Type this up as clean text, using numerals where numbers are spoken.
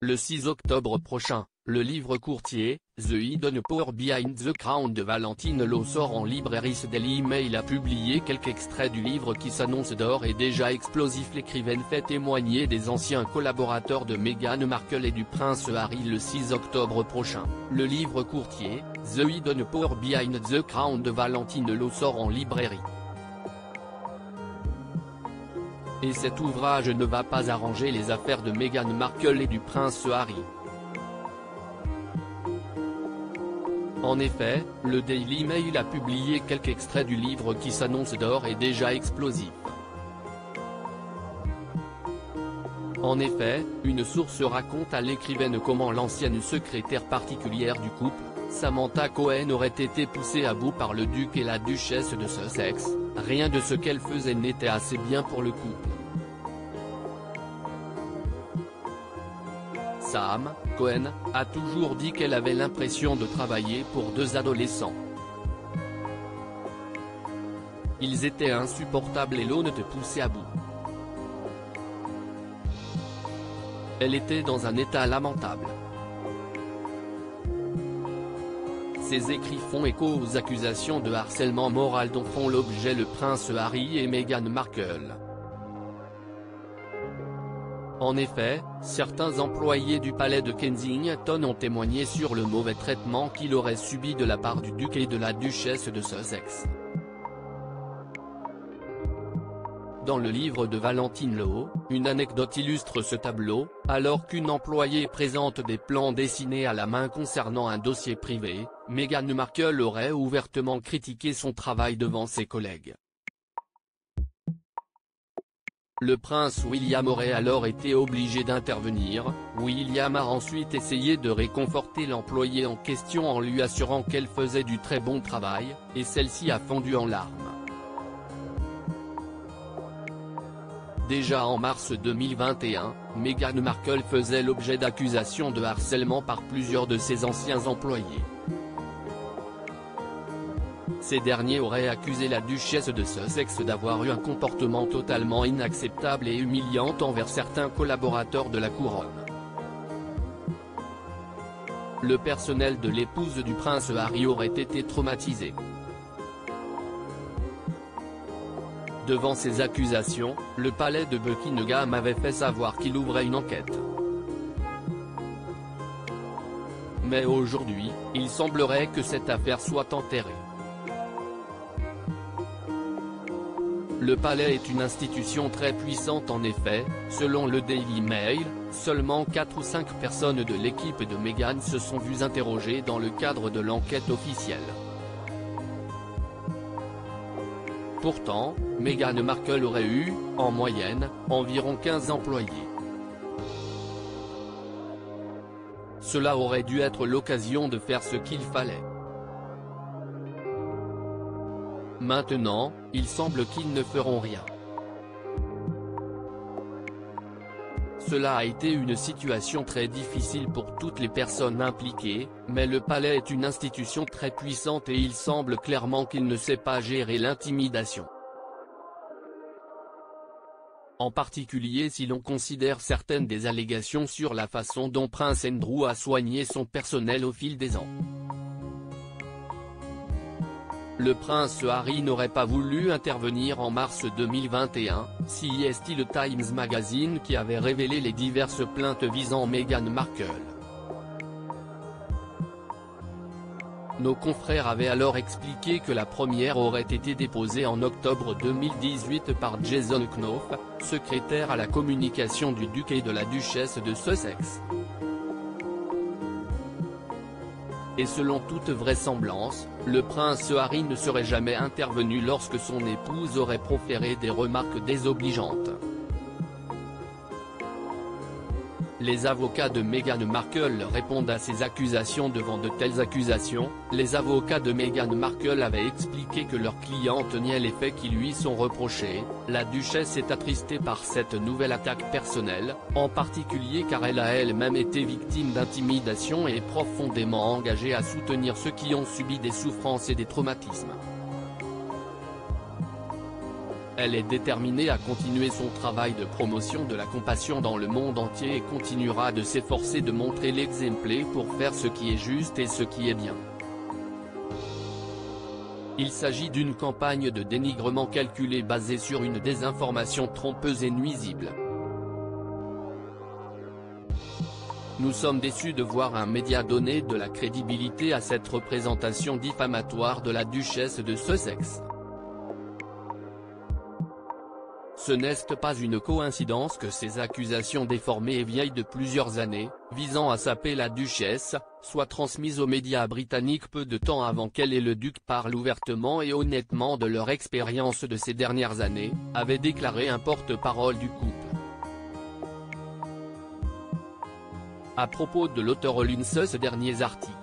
Le 6 octobre prochain, le livre courtier, The Hidden Power Behind the Crown de Valentine Low sort en librairie. The Daily Mail a publié quelques extraits du livre qui s'annonce d'ores et déjà explosif. L'écrivaine fait témoigner des anciens collaborateurs de Meghan Markle et du prince Harry le 6 octobre prochain. Le livre courtier, The Hidden Power Behind the Crown de Valentine Low sort en librairie. Et cet ouvrage ne va pas arranger les affaires de Meghan Markle et du prince Harry. En effet, le Daily Mail a publié quelques extraits du livre qui s'annonce d'ores et déjà explosif. En effet, une source raconte à l'écrivaine comment l'ancienne secrétaire particulière du couple, Samantha Cohen, aurait été poussée à bout par le duc et la duchesse de Sussex. Rien de ce qu'elle faisait n'était assez bien pour le couple. Sam Cohen a toujours dit qu'elle avait l'impression de travailler pour deux adolescents. Ils étaient insupportables et l'on te poussait à bout. Elle était dans un état lamentable. Ces écrits font écho aux accusations de harcèlement moral dont font l'objet le prince Harry et Meghan Markle. En effet, certains employés du palais de Kensington ont témoigné sur le mauvais traitement qu'il aurait subi de la part du duc et de la duchesse de Sussex. Dans le livre de Valentine Low, une anecdote illustre ce tableau, alors qu'une employée présente des plans dessinés à la main concernant un dossier privé, Meghan Markle aurait ouvertement critiqué son travail devant ses collègues. Le prince William aurait alors été obligé d'intervenir. William a ensuite essayé de réconforter l'employée en question en lui assurant qu'elle faisait du très bon travail, et celle-ci a fondu en larmes. Déjà en mars 2021, Meghan Markle faisait l'objet d'accusations de harcèlement par plusieurs de ses anciens employés. Ces derniers auraient accusé la duchesse de Sussex d'avoir eu un comportement totalement inacceptable et humiliant envers certains collaborateurs de la couronne. Le personnel de l'épouse du prince Harry aurait été traumatisé. Devant ces accusations, le palais de Buckingham avait fait savoir qu'il ouvrait une enquête. Mais aujourd'hui, il semblerait que cette affaire soit enterrée. Le palais est une institution très puissante en effet, selon le Daily Mail, seulement 4 ou 5 personnes de l'équipe de Meghan se sont vues interrogées dans le cadre de l'enquête officielle. Pourtant, Meghan Markle aurait eu, en moyenne, environ 15 employés. Cela aurait dû être l'occasion de faire ce qu'il fallait. Maintenant, il semble qu'ils ne feront rien. Cela a été une situation très difficile pour toutes les personnes impliquées, mais le palais est une institution très puissante et il semble clairement qu'il ne sait pas gérer l'intimidation. En particulier si l'on considère certaines des allégations sur la façon dont Prince Andrew a soigné son personnel au fil des ans. Le prince Harry n'aurait pas voulu intervenir en mars 2021, c'est le Times Magazine qui avait révélé les diverses plaintes visant Meghan Markle. Nos confrères avaient alors expliqué que la première aurait été déposée en octobre 2018 par Jason Knopf, secrétaire à la communication du duc et de la duchesse de Sussex. Et selon toute vraisemblance, le prince Harry ne serait jamais intervenu lorsque son épouse aurait proféré des remarques désobligeantes. Les avocats de Meghan Markle répondent à ces accusations. Devant de telles accusations, les avocats de Meghan Markle avaient expliqué que leur cliente niait les faits qui lui sont reprochés. La duchesse est attristée par cette nouvelle attaque personnelle, en particulier car elle a elle-même été victime d'intimidation et est profondément engagée à soutenir ceux qui ont subi des souffrances et des traumatismes. Elle est déterminée à continuer son travail de promotion de la compassion dans le monde entier et continuera de s'efforcer de montrer l'exemple pour faire ce qui est juste et ce qui est bien. Il s'agit d'une campagne de dénigrement calculée basée sur une désinformation trompeuse et nuisible. Nous sommes déçus de voir un média donner de la crédibilité à cette représentation diffamatoire de la duchesse de Sussex. Ce n'est pas une coïncidence que ces accusations déformées et vieilles de plusieurs années, visant à saper la duchesse, soient transmises aux médias britanniques peu de temps avant qu'elle et le duc parlent ouvertement et honnêtement de leur expérience de ces dernières années, avait déclaré un porte-parole du couple. À propos de l'auteur Olunce, ce dernier article.